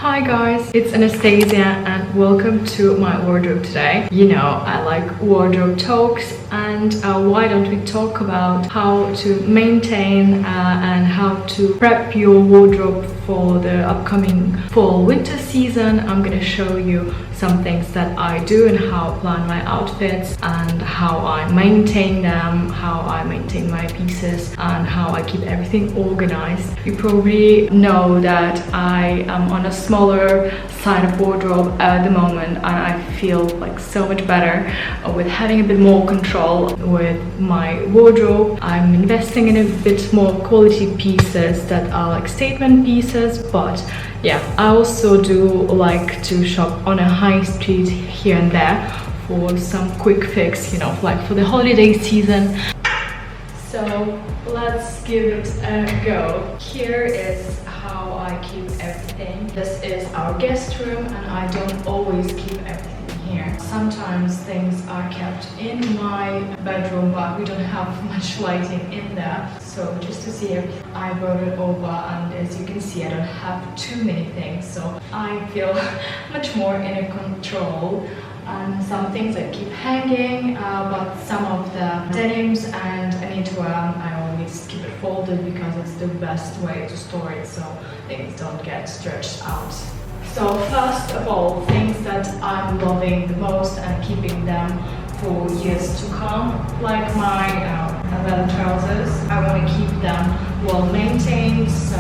Hi guys, it's Anastasia and welcome to my wardrobe today. You know, I like wardrobe talks and why don't we talk about how to maintain and how to prep your wardrobe for the upcoming fall-winter season. I'm gonna show you some things that I do and how I plan my outfits and how I maintain them, how I maintain my pieces and how I keep everything organized. You probably know that I am on a smaller side of wardrobe at the moment and I feel like so much better with having a bit more control with my wardrobe. I'm investing in a bit more quality pieces that are like statement pieces, but yeah, I also do like to shop on a high street here and there for some quick fix, you know, like for the holiday season. So let's give it a go. Here is how I keep everything. This is our guest room and I don't always keep everything here. Sometimes things are kept in my bedroom, but we don't have much lighting in there. So just to see if I brought it over, and as you can see I don't have too many things, so I feel much more in control. And some things I keep hanging, but some of the denims and knitwear I always keep it folded because it's the best way to store it so things don't get stretched out. So first of all, things that I'm loving the most and keeping them for years to come, like my leather trousers. I want to keep them well maintained, so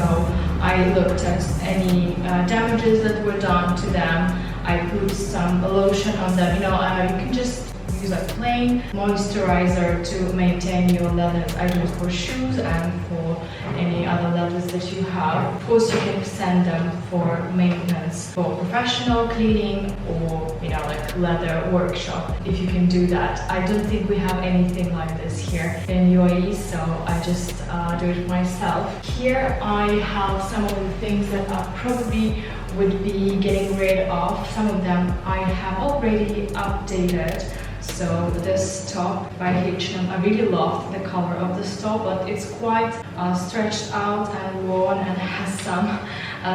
I looked at any damages that were done to them. I put some lotion on them. You know, you can just use a plain moisturizer to maintain your leather items for shoes and for any other leathers that you have. Of course, you can send them for maintenance for professional cleaning or, you know, like leather workshop if you can do that. I don't think we have anything like this here in UAE, so I just do it myself. Here I have some of the things that I probably would be getting rid of. Some of them I have already updated. So this top by H&M, I really love the color of this top, but it's quite stretched out and worn and has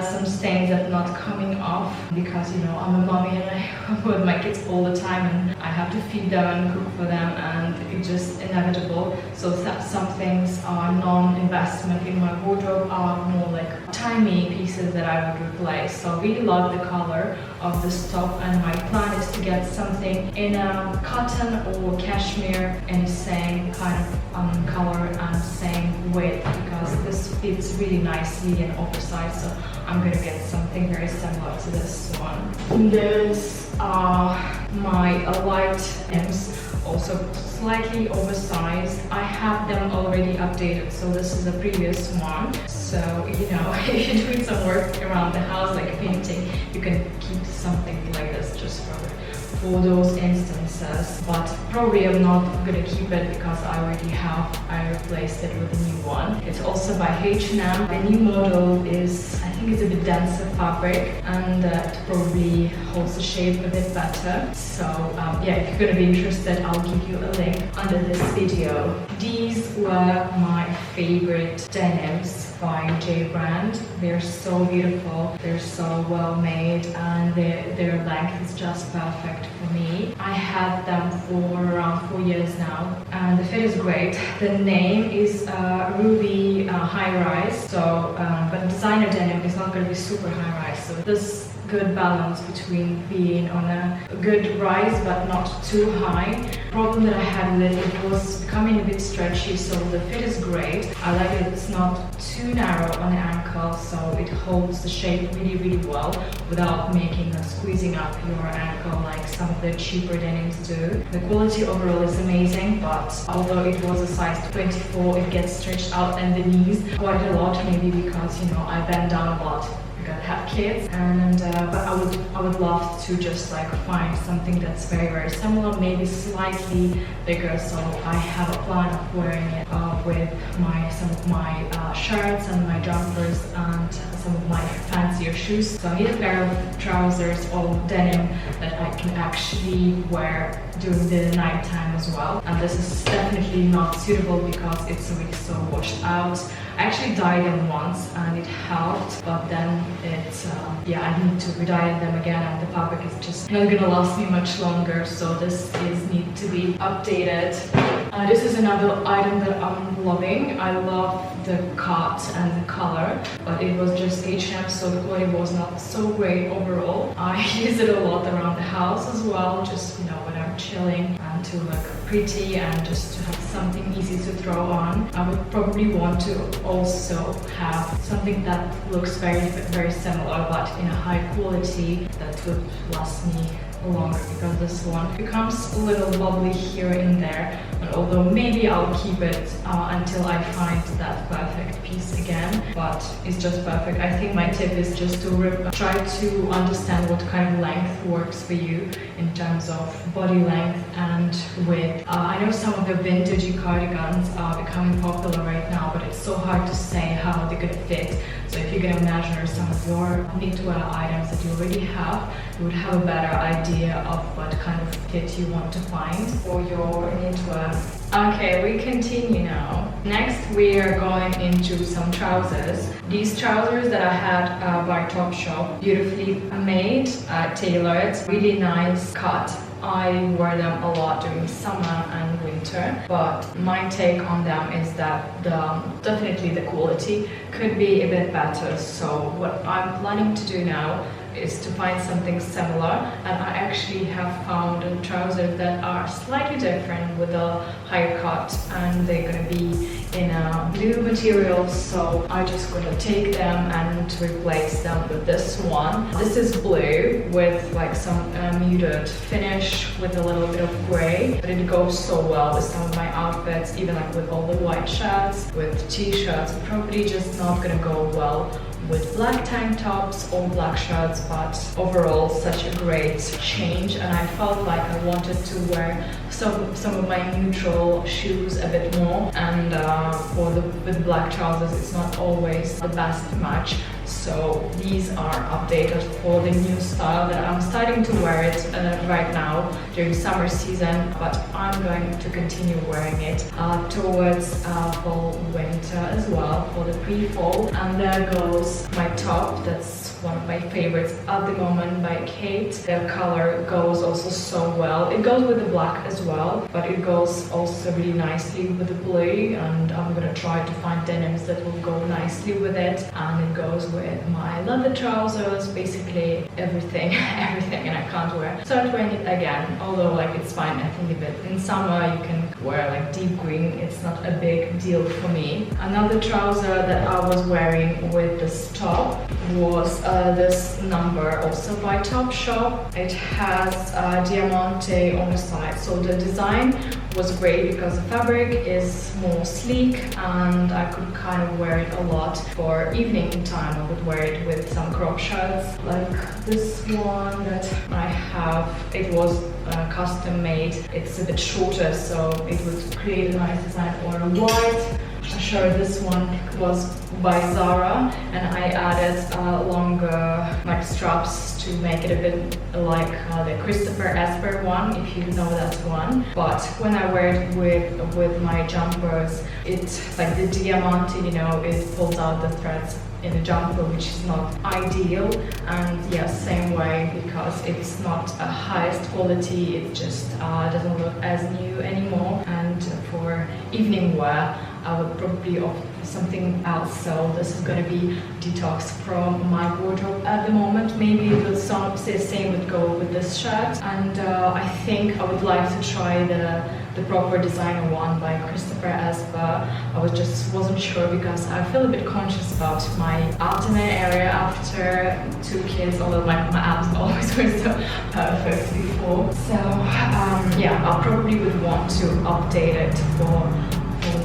some stains that are not coming off because, you know, I'm a mommy and I with my kids all the time and I have to feed them and cook for them and it's just inevitable. So some things are non-investment in my wardrobe, are more like tiny pieces that I would replace. So I really love the color of this top and my plan is to get something in a cotton or cashmere in the same kind of color and same width because this fits really nicely and oversized, so I'm gonna get something very similar to this one. These are my light Dems, also slightly oversized. I have them already updated, so this is the previous one. So, you know, if you're doing some work around the house like painting, you can keep something like this just for those instances, but probably I'm not gonna keep it because I replaced it with a new one. It's also by H&M. The new model is, I think it's a bit denser fabric and it probably holds the shape a bit better. So yeah, if you're gonna be interested, I'll give you a link under this video. These were my favorite denims by J brand. They're so beautiful, they're so well made, and their length is just perfect for me. I had them for around 4 years now and the fit is great. The name is Ruby High Rise, so but designer denim is not going to be super high rise, so this good balance between being on a good rise but not too high. The problem that I had with it was becoming a bit stretchy, so the fit is great. I like it, it's not too narrow on the ankle, so it holds the shape really well without making squeezing up your ankle like some of the cheaper denims do. The quality overall is amazing, but although it was a size 24, it gets stretched out and the knees quite a lot, maybe because, you know, I bend down a lot. I have kids, and but I would love to just like find something that's very similar, maybe slightly bigger. So I have a plan of wearing it with some of my shirts and my jumpers and some of my fancier shoes. So I need a pair of trousers or denim that I can actually wear during the night time as well. And this is definitely not suitable because it's already so washed out. I actually dyed them once and it helped, but then it's yeah, I need to redye them again, and the fabric is just not gonna last me much longer, so this need to be updated. This is another item that I'm loving. I love the cut and the color, but it was just H&M, so the quality was not so great overall. I use it a lot around the house as well, just, you know, when I'm chilling, and to look pretty and just to have something easy to throw on. I would probably want to also have something that looks very similar, but in a high quality that would last me longer, because this one becomes a little wobbly here and there, and although maybe I'll keep it until I find that perfect piece again, but it's just perfect. I think my tip is just to try to understand what kind of length works for you in terms of body length and width. I know some of the vintagey cardigans are becoming popular right now, but it's so hard to say how they're gonna fit. So if you're gonna measure some of your knitwear items that you already have, you would have a better idea of what kind of fit you want to find for your knitwear. Okay, we continue now. Next, we are going into some trousers. These trousers that I had by Topshop, beautifully made, tailored, really nice cut. I wear them a lot during summer and winter, but my take on them is that definitely the quality could be a bit better. So what I'm planning to do now is to find something similar, and I actually have found trousers that are slightly different with a higher cut, and they're gonna be in a blue material, so I'm just gonna take them and replace them with this one. This is blue with like some muted finish with a little bit of gray, but it goes so well with some of my outfits, even like with all the white shirts, with t-shirts. Probably just not gonna go well with black tank tops or black shirts, but overall such a great change, and I felt like I wanted to wear some of my neutral shoes a bit more, and with black trousers it's not always the best match. So these are updated for the new style that I'm starting to wear it right now during summer season, but I'm going to continue wearing it towards fall winter as well for the pre-fall. And there goes my top. That's one of my favorites at the moment by Kate. The color goes also so well. It goes with the black as well, but it goes also really nicely with the blue, and I'm gonna try to find denims that will go nicely with it. And it goes with my leather trousers, basically everything, and I can't start wearing it again, although like it's fine. I think in summer you can wear like deep green, it's not a big deal for me. Another trouser that I was wearing with this top was this number, also by Topshop. It has diamante on the side, so the design was great because the fabric is more sleek, and I could kind of wear it a lot for evening time. I would wear it with some crop shirts like this one that I have. It was custom made. It's a bit shorter, so it would create a nice design. Or a white shirt. This one was by Zara, and I added longer like straps to make it a bit like the Christopher Esper one, if you know that one. But when I wear it with my jumpers, it's like the diamante, you know, it pulls out the threads in a jumper, which is not ideal. And yeah, same way, because it's not a highest quality, it just doesn't look as new anymore. And for evening wear, I would probably opt for something else. So this is going to be detox from my wardrobe at the moment. Maybe the same would go with this shirt, and I think I would like to try the proper designer one by Christopher Esper. I wasn't sure because I feel a bit conscious about my abdomen area after 2 kids, although my abs always were so perfect before. So yeah, I probably would want to update it for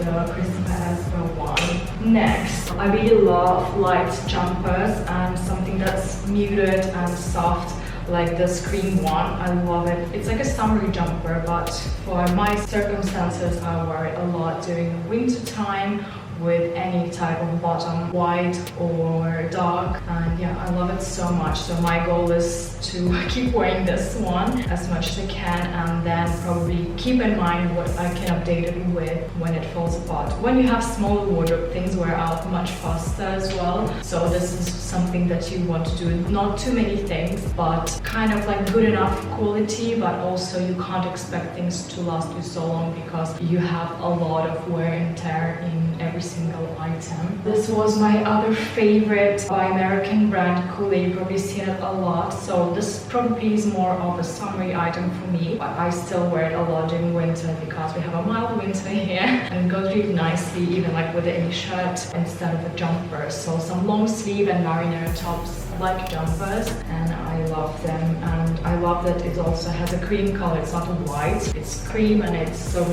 the Christopher Esper one. Next, I really love light jumpers and something that's muted and soft, like this cream one. I love it. It's like a summery jumper, but for my circumstances I wear it a lot during winter time with any type of bottom, white or dark, and yeah, I love it so much. So my goal is to keep wearing this one as much as I can, and then probably keep in mind what I can update it with when it falls apart. When you have smaller wardrobe, things wear out much faster as well, so this is something that you want to do. Not too many things, but kind of like good enough quality, but also you can't expect things to last you so long because you have a lot of wear and tear in every single item. This was my other favorite by American brand Kooley. You've probably seen it a lot, so this probably is more of a summery item for me, but I still wear it a lot in winter because we have a mild winter here and it goes really nicely even like with any shirt instead of a jumper. So some long sleeve and merino tops like jumpers, and I love them. And I love that it also has a cream color. It's not a white, it's cream, and it's so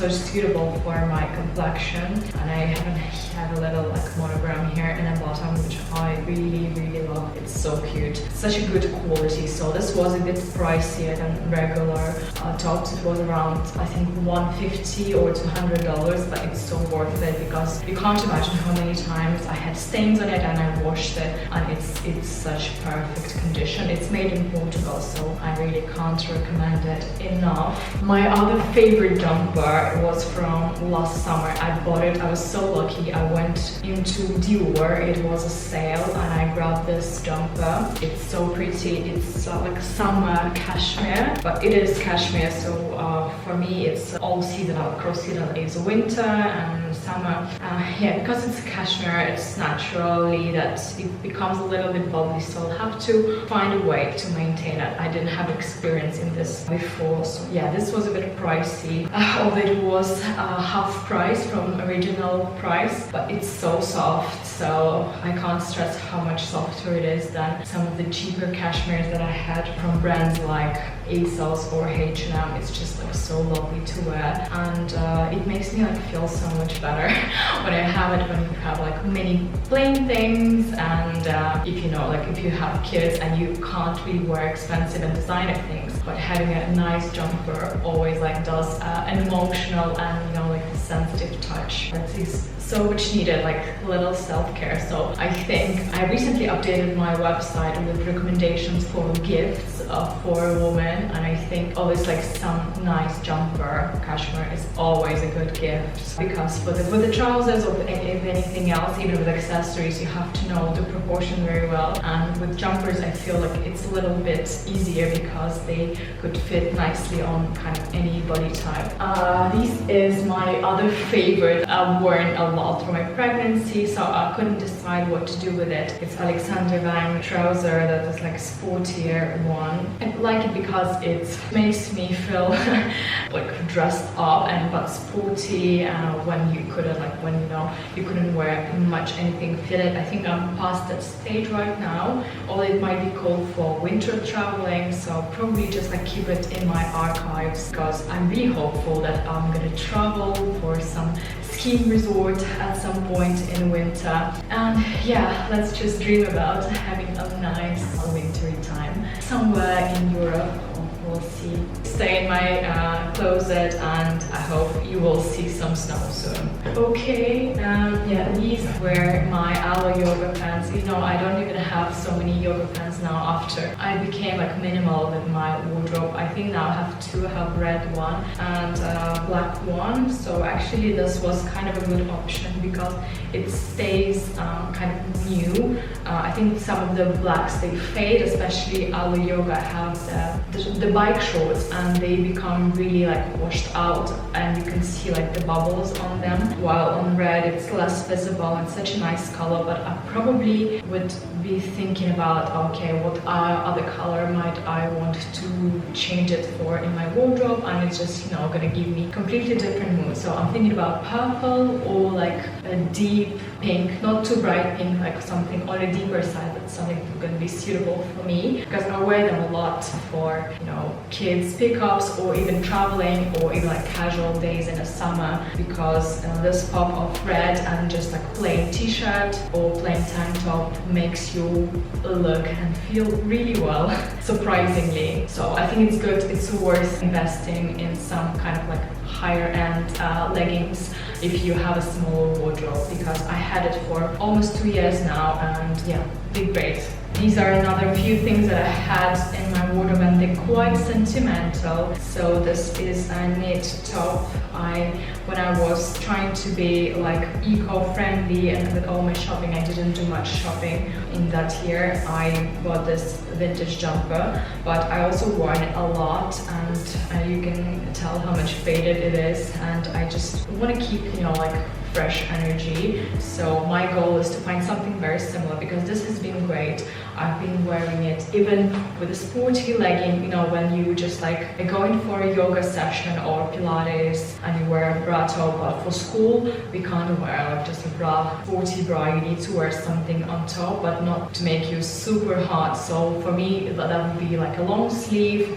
suitable for my complexion. And I have a little like monogram here in the bottom, which I really love. It's so cute, such a good quality. So this was a bit pricier than regular tops. It was around, I think, $150 or $200, but it's so worth it because you can't imagine how many times I had stains on it and I washed it, and it's such perfect condition. It's made in Portugal, so I really can't recommend it enough. My other favorite jumper was from last summer. I bought it, I was so lucky. I went into Dior, it was a sale, and I grabbed this jumper. It's so pretty. It's like summer cashmere, but it is cashmere, so for me it's all seasonal. Cross seasonal is winter and summer. Yeah, because it's cashmere, it's naturally that it becomes a little bit bubbly, so I'll have to find a way to maintain it. I didn't have experience in this before, so yeah, this was a bit pricey, although it was half price from original price, but it's so soft, so I can't stress how much softer it is than some of the cheaper cashmeres that I had from brands like ASOS or H&M. It's just like so lovely to wear, and it makes me like feel so much better when I have it, when you have like many plain things, and if you know, like if you have kids and you can't really wear expensive and designer things, but having a nice jumper always like does an emotional and, you know, like a sensitive touch that is so much needed, like little self-care. So I think I recently updated my website with recommendations for gifts for a woman, and I think always like some nice jumper cashmere is always a good gift, because with the trousers or anything else, even with accessories, you have to know the proportion very well, and with jumpers I feel like it's a little bit easier because they could fit nicely on kind of any body type. This is my other favorite. I've worn a lot for my pregnancy, so I couldn't decide what to do with it. It's Alexander Wang trouser that is like sportier one. I like it because it makes me feel like dressed up and but sporty when you couldn't, like when you know you couldn't wear much anything fitted. I think I'm past that stage right now, or it might be called for winter traveling, so probably just like keep it in my archives because I'm really hopeful that I'm gonna travel for some skiing resort at some point in winter, and yeah, let's just dream about having a nice wintry time somewhere in Europe. We'll see. Stay in my closet, and I hope you will see some snow soon. Okay, yeah, these were my Aloe yoga pants. You know, I don't even have so many yoga pants now after I became like minimal with my wardrobe. I think now I have two. I have red one and black one. So actually this was kind of a good option because it stays kind of new. I think some of the blacks, they fade, especially Aloe yoga have the bike shorts, and they become really like washed out, and you can see like the bubbles on them, while on red it's less visible. It's such a nice color, but I probably would be thinking about, okay, what other color might I want to change it for in my wardrobe, and it's just, you know, gonna give me completely different mood. So I'm thinking about purple or like a deep pink, not too bright pink, like something on a deeper side, but something that's gonna be suitable for me because I wear them a lot for, you know, kids pickups or even traveling or even like casual days in the summer, because this pop of red and just like plain t-shirt or plain tank top makes you look and feel really well, surprisingly. So I think it's good, it's worth investing in some kind of like higher end leggings if you have a small wardrobe, because I had it for almost 2 years now, and yeah, big break. These are another few things that I had in my wardrobe, and they're quite sentimental. So this is a knit top. When I was trying to be like eco-friendly and with all my shopping, I didn't do much shopping in that year. I bought this vintage jumper, but I also worn it a lot, and you can tell how much faded it is, and I just want to keep, you know, like fresh energy. So my goal is to find something very similar, because this has been great. I've been wearing it even with a sporty legging, you know, when you just like going for a yoga session or Pilates and you wear a bra top. But for school, we can't wear like just a bra, sporty bra. You need to wear something on top, but not to make you super hot. So for me, that would be like a long sleeve,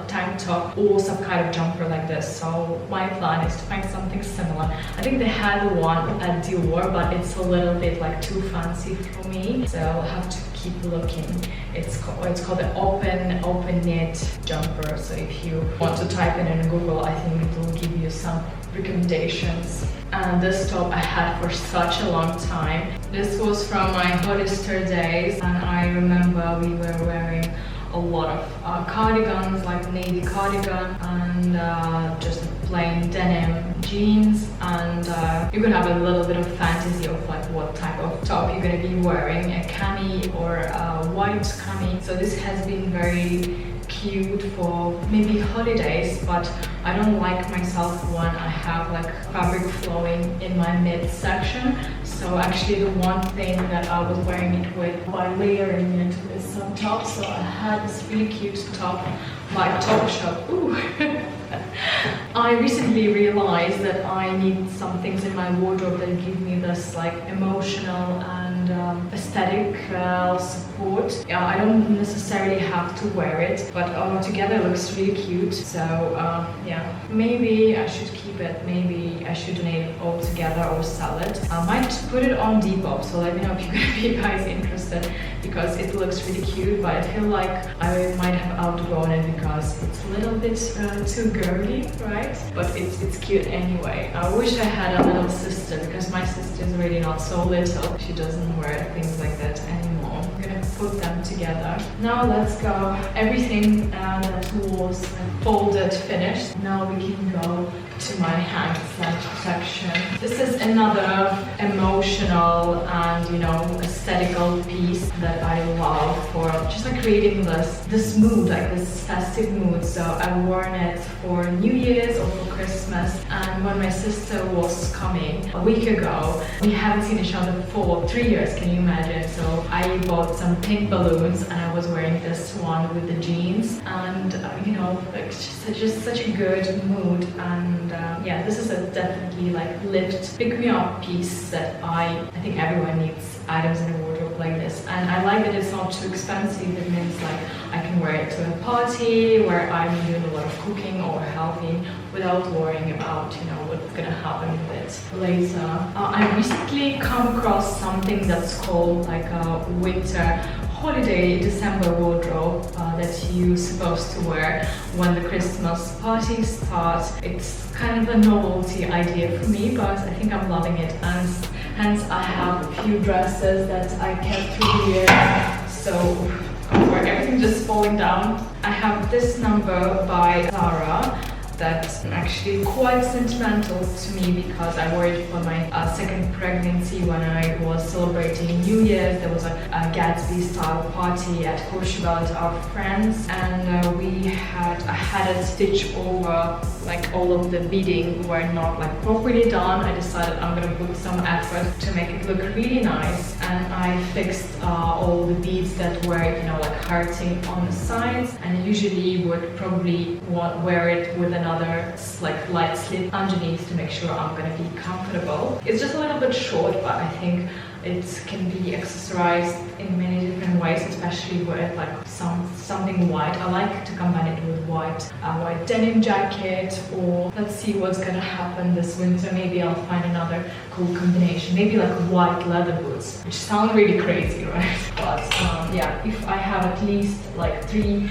tank top, or some kind of jumper like this. So my plan is to find something similar. I think they had one at Dior, but it's a little bit like too fancy for me, so I'll have to keep looking. It's called the open knit jumper. So if you want to type it in Google, I think it will give you some recommendations. And this top I had for such a long time. This was from my Hollister days, and I remember we were wearing a lot of cardigans, like navy cardigan, and just plain denim jeans, and you can have a little bit of fantasy of like what type of top you're going to be wearing, a cami or a white cami. So this has been very cute for maybe holidays, but I don't like myself when I have like fabric flowing in my midsection. So actually the one thing that I was wearing it with by layering it with some top. So I had this really cute top by Topshop. Ooh. I recently realized that I need some things in my wardrobe that give me this like emotional and aesthetic support. Yeah, I don't necessarily have to wear it, but together it looks really cute. So yeah, maybe I should keep it, maybe I should donate it all together or sell it. I might put it on Depop, so let me know if you're gonna be guys interested, because it looks really cute, but I feel like I might have outgrown it because it's a little bit too girly, right? But it's cute anyway. I wish I had a little sister, because my sister is really not so little. She doesn't wear things like that anymore. I'm gonna put them together. Now let's go. Everything that was folded finished. Now we can go to my hand section. This is another emotional and, you know, aesthetical piece that I love for just like creating this mood, like this festive mood. So I've worn it for New Year's or for Christmas, and when my sister was coming a week ago, we haven't seen each other for 3 years, can you imagine? So I bought some pink balloons, and I was wearing this one with the jeans, and you know, like just such a good mood. And yeah, this is a definitely like lift, pick me up piece that I think everyone needs items in a wardrobe like this. And I like that it's not too expensive. It means like I can wear it to a party where I'm doing a lot of cooking or helping without worrying about, you know, what's gonna happen with it later. I recently come across something that's called like a winter holiday December wardrobe that you're supposed to wear when the Christmas parties start. It's kind of a novelty idea for me, but I think I'm loving it, and hence I have a few dresses that I kept through the year. So where everything just falling down. I have this number by Zara that's actually quite sentimental to me, because I wore it for my second pregnancy when I was celebrating New Year's. There was a Gatsby style party at Courchevel with our friends, and I had it stitched over, like all of the beading were not like properly done. I decided I'm gonna put some effort to make it look really nice, and I fixed all the beads that were, you know, like hurting on the sides, and usually would probably wear it with another like light slip underneath to make sure I'm gonna be comfortable. It's just a little bit short, but I think It can be accessorized in many different ways, especially with like something white. I like to combine it with white denim jacket, or let's see what's gonna happen this winter. Maybe I'll find another cool combination. Maybe like white leather boots, which sound really crazy, right? But yeah, if I have at least like 3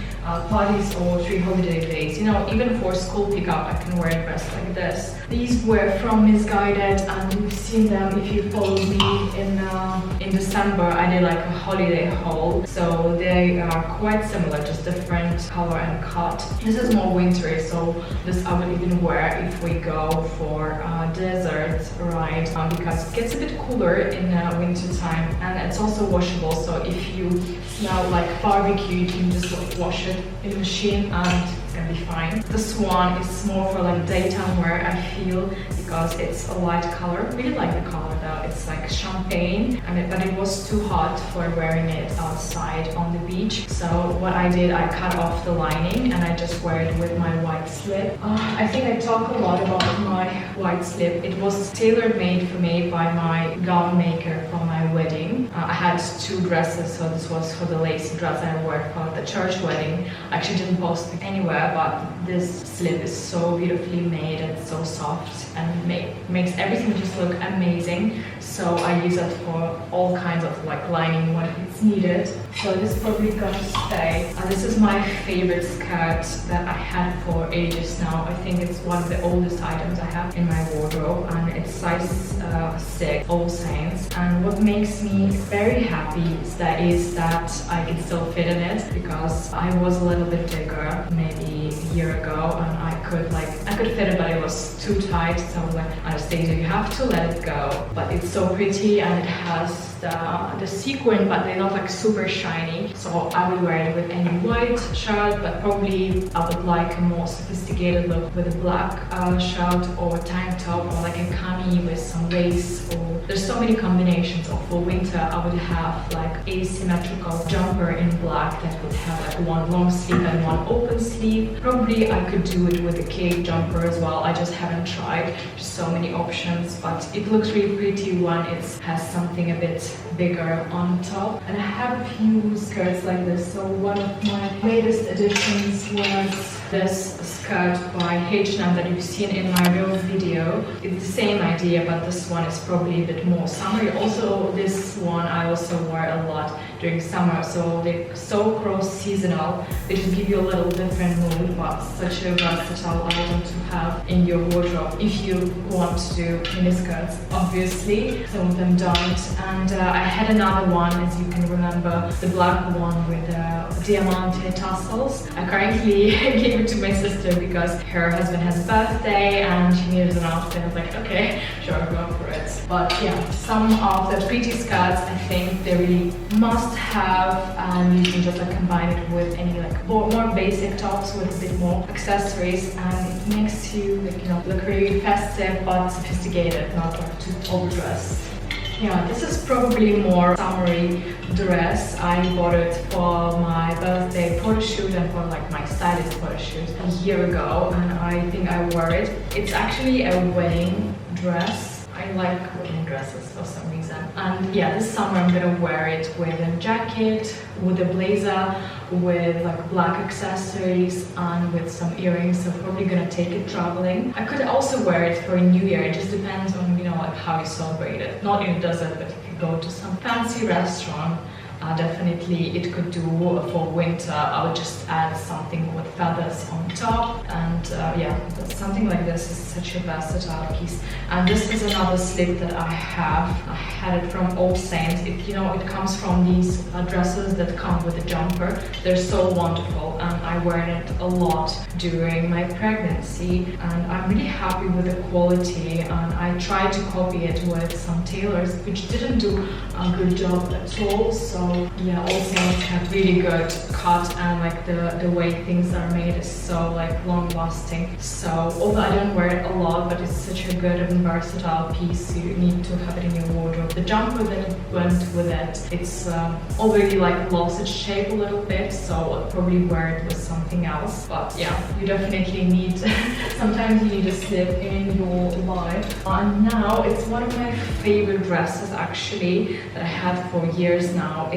parties or 3 holiday days, you know, even for school pickup, I can wear a dress like this. These were from Misguided, and you've seen them if you follow me in December. I did like a holiday haul, so they are quite similar, just different color and cut. This is more wintry, so this I would even wear if we go for a desert ride, because it gets a bit cooler in winter time, and it's also washable. So if you smell like barbecue, you can just wash it in the machine and it's gonna be fine. This one is more for like daytime wear, I feel, because it's a light color. I really like the color though. It's like champagne, but it was too hot for wearing it outside on the beach. So what I did, I cut off the lining and I just wear it with my white slip. I think I talk a lot about my white slip. It was tailor-made for me by my gown maker for my wedding. I had 2 dresses, so this was for the lacy dress I wore for the church wedding. I actually didn't post it anywhere, but this slip is so beautifully made and so soft, and makes everything just look amazing. So I use it for all kinds of like lining when it's needed. So this is probably gonna stay. This is my favorite skirt that I had for ages now. I think it's one of the oldest items I have in my wardrobe, and it's size 6, All Saints. And what makes me very happy is that I can still fit in it, because I was a little bit bigger maybe a year ago, and I could fit it, but it was too tight. So I was like, Anastasia, you have to let it go. But it's so pretty, and it has the sequin, but they're not like super shiny. So I would wear it with any white shirt, but probably I would like a more sophisticated look with a black shirt or tank top, or like a cami with some lace. Or there's so many combinations. Or for winter, I would have like asymmetrical jumper in black that would have like one long sleeve and one open sleeve. Probably I could do it with a cape jumper as well. I just haven't tried. There's so many options, but it looks really pretty when it has something a bit bigger on top. And I have a few skirts like this. So one of my latest additions was this skirt by H&M that you've seen in my real video. It's the same idea, but this one is probably a bit more summery. Also, this one I also wear a lot during summer, so they're so cross-seasonal. They just give you a little different mood, but such a versatile item to have in your wardrobe if you want to do miniskirts. Obviously, some of them don't. And I had another one, as you can remember, the black one with diamante tassels. I currently gave it to my sister because her husband has a birthday and she needed an outfit. I was like, okay, sure, go for it. But yeah, some of the pretty skirts, I think they really must have, and you can just like combine it with any like more basic tops with a bit more accessories, and it makes you like, you know, look really festive but sophisticated, not like too overdressed. Yeah, this is probably more summery dress. I bought it for my birthday photo shoot and for like my stylist photo shoot a year ago, and I think I wore it. It's actually a wedding dress. I like wedding dresses for some reason. And yeah, this summer I'm gonna wear it with a jacket, with a blazer, with like black accessories and with some earrings. So probably gonna take it traveling. I could also wear it for a New Year. It just depends on, you know, like how you celebrate it. Not in the desert, but if you go to some fancy restaurant, definitely it could do for winter. I would just add something with feathers on top, and yeah, something like this is such a versatile piece. And this is another slip that I have. I had it from All Saints. You know, it comes from these dresses that come with a jumper. They're so wonderful, and I wear it a lot during my pregnancy, and I'm really happy with the quality. And I tried to copy it with some tailors which didn't do a good job at all, so yeah, also have really good cut, and like the way things are made is so like long lasting. So although I don't wear it a lot, but it's such a good and versatile piece, you need to have it in your wardrobe. The jumper that went with it, it's already like lost its shape a little bit, so I'll probably wear it with something else. But yeah, you definitely need sometimes you need a slip in your life. And now it's one of my favorite dresses actually that I had for years now.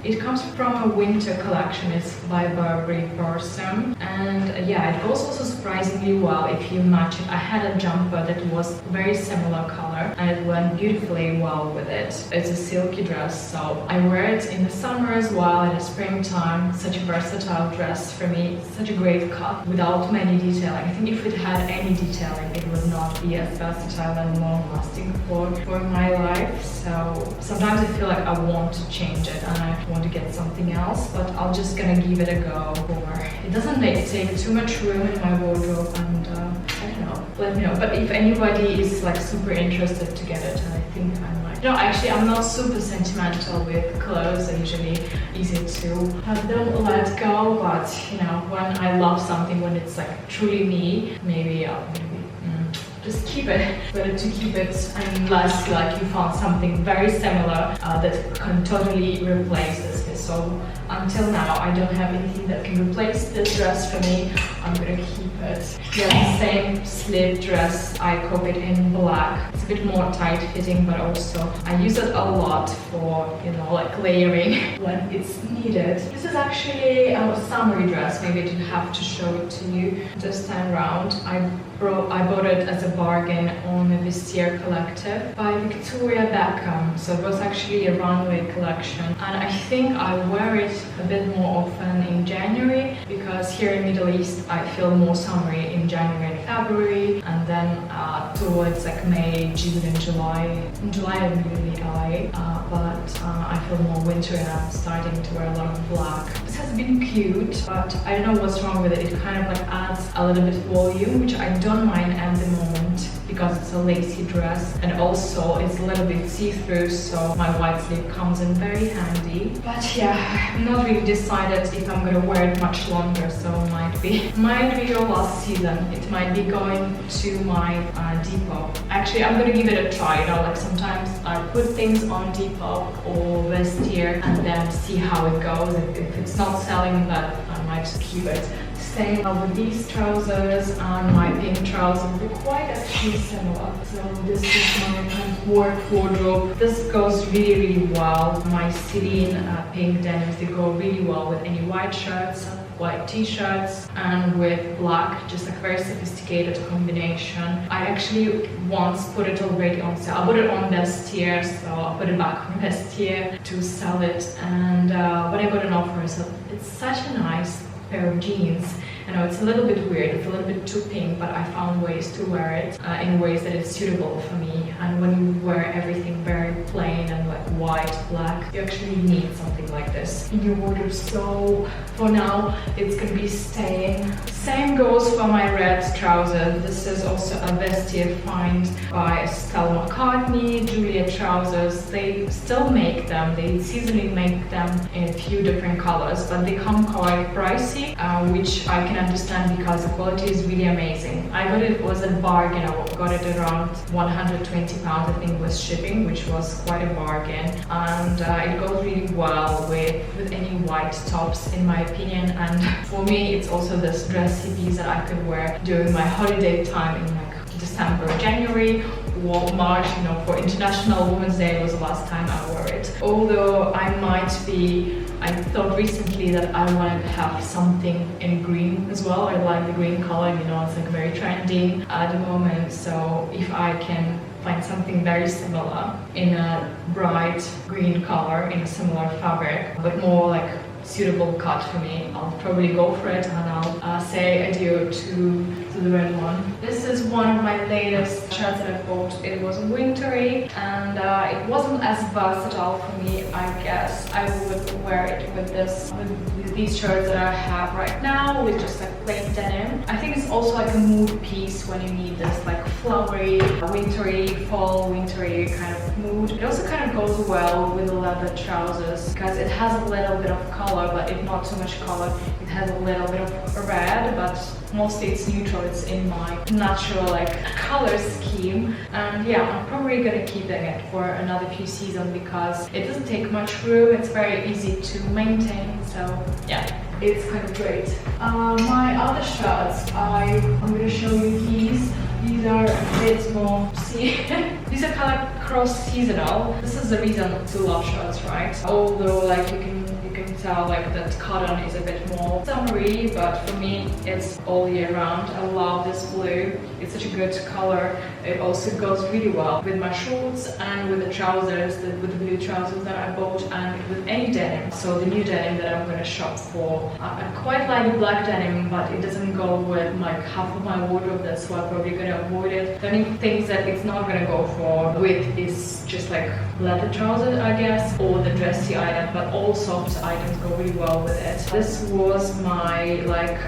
It comes from a winter collection. It's by Burberry Person, and yeah, it goes also surprisingly well if you match it. I had a jumper that was very similar color and it went beautifully well with it. It's a silky dress, so I wear it in the summer as well, in the springtime. Such a versatile dress for me. It's such a great cut without many detailing. I think if it had any detailing, it would not be as versatile and long lasting for my life. So sometimes I feel like I want to change it and I want to get something else, but I'm just gonna give it a go. It doesn't take too much room in my wardrobe, and I don't know, let me know. But if anybody is like super interested to get it, I think I might. No, actually I'm not super sentimental with clothes. I usually easy to have them let go, but you know, when I love something, when it's like truly me, maybe I'll just keep it. It's better to keep it unless like you found something very similar that can totally replace this. So until now, I don't have anything that can replace this dress for me. I'm gonna keep it. Yeah, the same slip dress. I copied in black. It's a bit more tight fitting, but also I use it a lot for, you know, like layering when it's needed. This is actually a summery dress. Maybe I didn't have to show it to you this time around. I bought it as a bargain on the Festive collective by Victoria Beckham. So it was actually a runway collection, and I think I wear it a bit more often in January because here in Middle East I feel more summery in January and February, and then towards like May, June and July. In July I'm usually LA, but I feel more winter and I'm starting to wear a lot of black. This has been cute, but I don't know what's wrong with it. It kind of like adds a little bit volume, which I don't mind at the moment because it's a lacy dress, and also it's a little bit see-through, so my white sleeve comes in very handy. But yeah, I'm not really decided if I'm gonna wear it much longer, so might be your last season. It might be going to my Depot. Actually, I'm gonna give it a try. You know, like sometimes I put things on Depot or Vestiaire and then see how it goes. If it's not selling, that I might just keep it. Same with these trousers and my pink trousers. They're quite actually similar. So this is my kind of work wardrobe. This goes really well. My Celine pink denims, they go really well with any white shirts, white t-shirts, and with black, just like very sophisticated combination. I actually once put it already on sale. I put it on Vestiaire, so I put it back on Vestiaire to sell it, and when I got an offer, so it's such a nice pair of jeans. I know it's a little bit weird, it's a little bit too pink, but I found ways to wear it in ways that it's suitable for me. And when you wear everything very plain and like white, black, you actually need something like this in your wardrobe. So for now, it's gonna be staying. Same goes for my red trouser. This is also a Vestiaire find by Stella McCartney, Juliet trousers. They still make them, they seasonally make them in a few different colors, but they come quite pricey, which I can understand because the quality is really amazing. I got it was a bargain. I got it around 120 pounds, I think, with shipping, which was quite a bargain, and it goes really well with any white tops in my opinion. And for me, it's also this dressy piece that I could wear during my holiday time in like December, January, or March. You know, for International Women's Day was the last time I wore it. Although I thought recently that I wanted to have something in green as well. I like the green color, you know, it's like very trendy at the moment. So if I can find something very similar in a bright green color, in a similar fabric, but more like suitable cut for me, I'll probably go for it, and I'll say adieu to the red one. This is one of my latest shirts that I bought. It was wintry and it wasn't as versatile for me. I guess I would wear it with these shirts that I have right now, with just like plain denim. I think it's also like a mood piece when you need this like flowery, wintry, fall, wintry kind of mood. It also kind of goes well with the leather trousers because it has a little bit of color, but if not too much color, it has a little bit of red, but mostly it's neutral. It's in my natural like color scheme. And yeah, I'm probably gonna keep it for another few seasons because it doesn't take much room. It's very easy to maintain. So yeah, it's kind of great. My other shirts, I'm gonna show you these. These are a bit more, see, these are kind of cross seasonal. This is the reason to love shirts, right? Although like you can tell like that cotton is a bit more summery, but for me it's all year round. I love this blue. It's such a good color. It also goes really well with my shorts and with the trousers, with the blue trousers that I bought, and with any denim. So the new denim that I'm gonna shop for. I quite like black denim, but it doesn't go with like half of my wardrobe. That's why I'm probably gonna avoid it. The only things that it's not gonna go for with is just like leather trousers, I guess, or the dressy item, but all soft items go really well with it. This was my like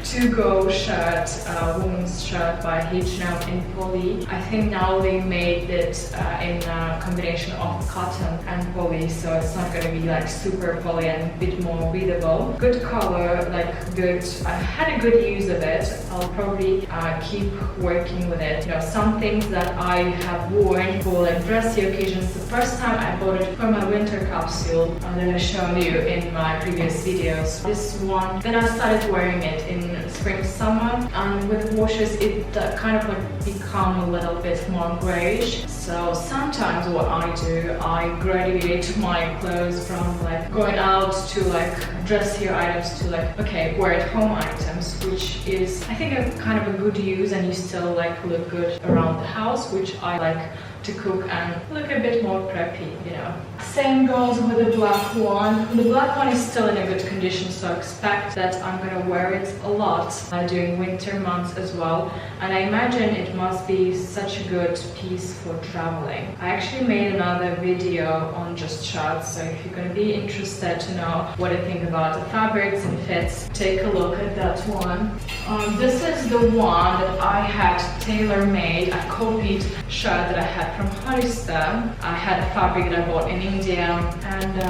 to-go shirt, women's shirt by H&M in poly. I think now they made it in a combination of cotton and poly, so it's not going to be like super poly and a bit more breathable. Good color, like good. I had a good use of it. I'll probably keep working with it. You know, some things that I have worn for like dressy occasions. The first time I bought it for my winter capsule that I showed you in my previous videos. This one, then I started wearing it in spring, summer, and with washes it kind of like become a little bit more grayish. So sometimes what I do, I graduate my clothes from like going out to like dressier items to like, okay, wear at home items, which is I think a kind of a good use, and you still like look good around the house, which I like to cook and look a bit more preppy, you know. Same goes with the black one. The black one is still in a good condition, so expect that I'm gonna wear it a lot during winter months as well. And I imagine it must be such a good piece for traveling. I actually made another video on just shirts, so if you're gonna be interested to know what I think about the fabrics and fits, take a look at that one. This is the one that I had tailor-made. I copied shirt that I had from Hollister. I had a fabric that I bought in India, and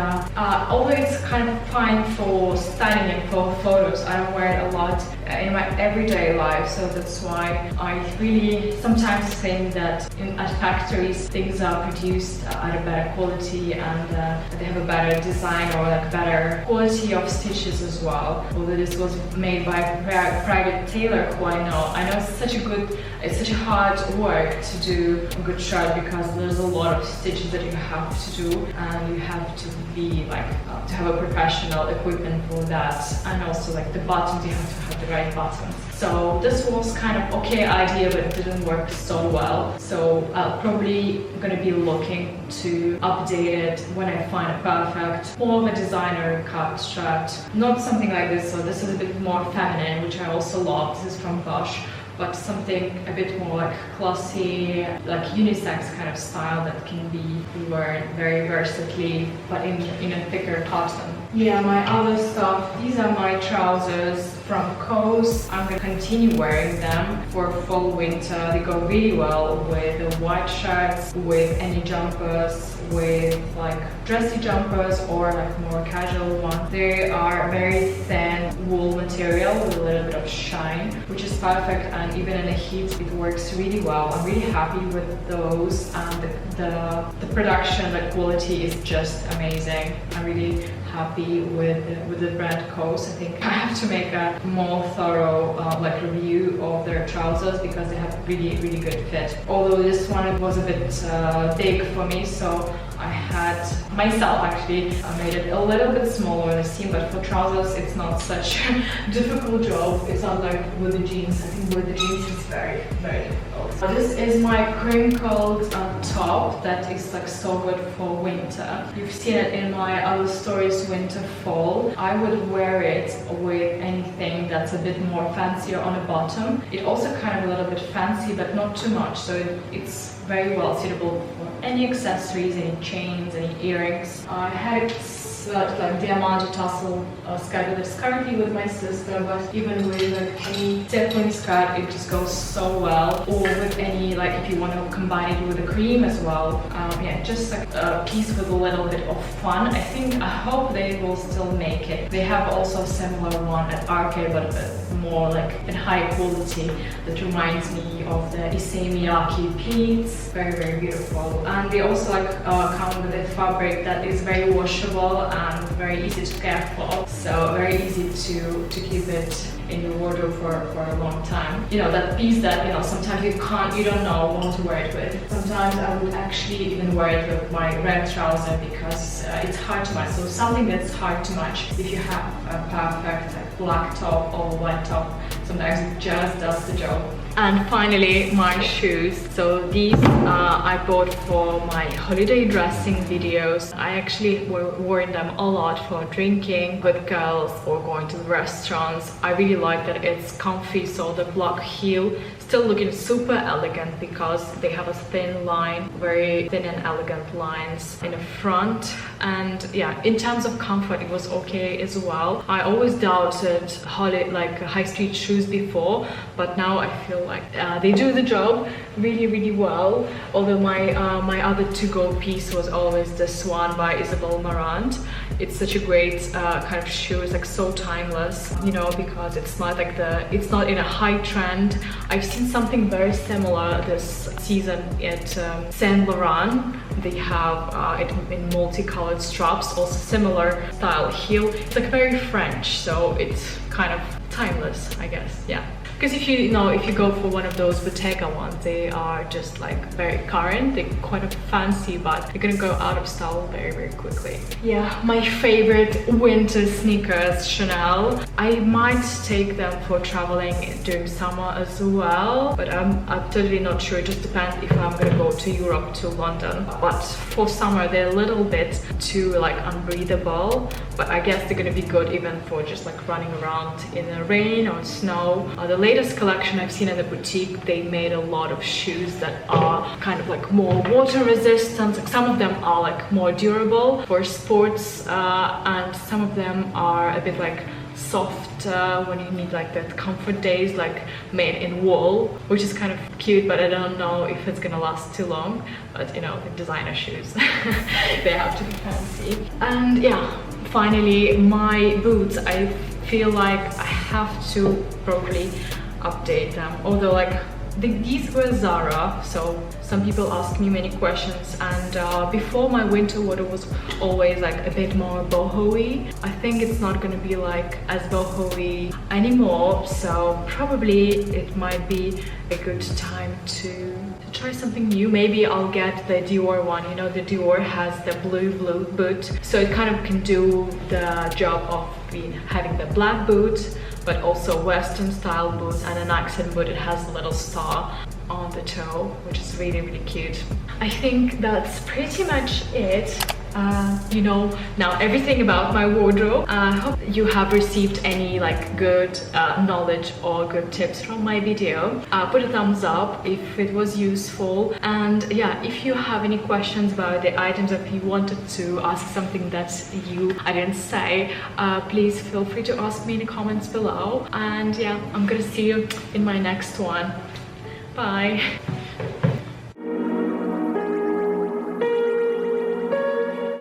although it's kind of fine for styling and for photos, I don't wear it a lot in my everyday life, so that's why I really sometimes think that at factories things are produced at a better quality, and they have a better design or like better quality of stitches as well. Although this was made by a private tailor who I know it's such a hard work to do a good shirt because there's a lot of stitches that you have to do, and you have to be like to have a professional equipment for that, and also like the buttons, you have to have the right buttons. So this was kind of okay idea, but it didn't work so well. So I'll probably gonna be looking to update it when I find a perfect, more of a designer cut shirt. Not something like this, so this is a bit more feminine, which I also love. This is from Bosch, but something a bit more like classy, like unisex kind of style that can be worn very versatilely, but in a thicker cotton. Yeah, my other stuff, these are my trousers from Coast. I'm gonna continue wearing them for fall winter. They go really well with the white shirts, with any jumpers, with like dressy jumpers or like more casual ones. They are very thin wool material with a little bit of shine, which is perfect, and even in the heat it works really well. I'm really happy with those, and the production, the quality is just amazing. I'm really happy with the brand Coast. I think I have to make a more thorough like review of their trousers because they have really good fit. Although this one was a bit big for me, so I had myself actually made it a little bit smaller in the seam, but for trousers it's not such a difficult job. It's not like with the jeans. I think with the jeans it's very difficult. This is my crinkled top that is like so good for winter. You've seen it in my other stories, winter fall. I would wear it with anything that's a bit more fancier on the bottom. It also kind of a little bit fancy, but not too much, so it's very well suitable for any accessories, any chains, any earrings. I had it like diamante tassel skirt that is currently with my sister, but even with like any sequin skirt, it just goes so well. Or with any, like if you want to combine it with a cream as well. Yeah, just like a piece with a little bit of fun. I hope they will still make it. They have also a similar one at Arcade, but a bit more like in high quality. That reminds me of the Issey Miyake pleats. Very, very beautiful. And they also like come with a fabric that is very washable and very easy to care for, so very easy to keep it in your wardrobe for a long time. You know, that piece that, you know, sometimes you don't know what to wear it with. Sometimes I would actually even wear it with my red trouser because it's hard to match. So something that's hard to match, if you have a perfect like, black top or white top, sometimes it just does the job. And finally, my shoes. So these I bought for my holiday dressing videos. I actually wore them a lot for drinking with girls or going to restaurants. I really like that it's comfy, so the block heel still looking super elegant because they have a thin line, very thin and elegant lines in the front. And yeah, in terms of comfort, it was okay as well. I always doubted high street shoes before, but now I feel like they do the job really, really well. Although my other to-go piece was always this one by Isabel Marant. It's such a great kind of shoe. It's like so timeless, you know, because it's not like it's not in a high trend. I've seen something very similar this season at Saint Laurent. They have it in multicolored straps, also similar style heel. It's like very French, so it's kind of timeless, I guess. Yeah. Because if you go for one of those Bottega ones, they are just like very current, they're quite fancy, but they're gonna go out of style very, very quickly. Yeah, my favorite winter sneakers, Chanel. I might take them for traveling during summer as well, but I'm totally not sure. It just depends if I'm gonna go to Europe, to London. But for summer, they're a little bit too like unbreathable, but I guess they're gonna be good even for just like running around in the rain or snow. The latest collection I've seen in the boutique, they made a lot of shoes that are kind of like more water resistant. Like some of them are like more durable for sports, and some of them are a bit like soft when you need like that comfort days, like made in wool, which is kind of cute, but I don't know if it's gonna last too long. But you know, the designer shoes, they have to be fancy. And yeah, finally my boots. I feel like I have to probably update them, although like these were Zara, so some people ask me many questions, and before my winter wardrobe was always like a bit more boho-y. I think it's not gonna be like as boho-y anymore, so probably it might be a good time to try something new. Maybe I'll get the Dior one. You know, the Dior has the blue boot, so it kind of can do the job of having the black boot, but also Western style boots and an accent boot. It has a little star on the toe, which is really, really cute. I think that's pretty much it. You know now everything about my wardrobe. I hope you have received any like good knowledge or good tips from my video. Put a thumbs up if it was useful, and yeah, if you have any questions about the items, if you wanted to ask something that I didn't say, please feel free to ask me in the comments below. And yeah, I'm gonna see you in my next one. Bye.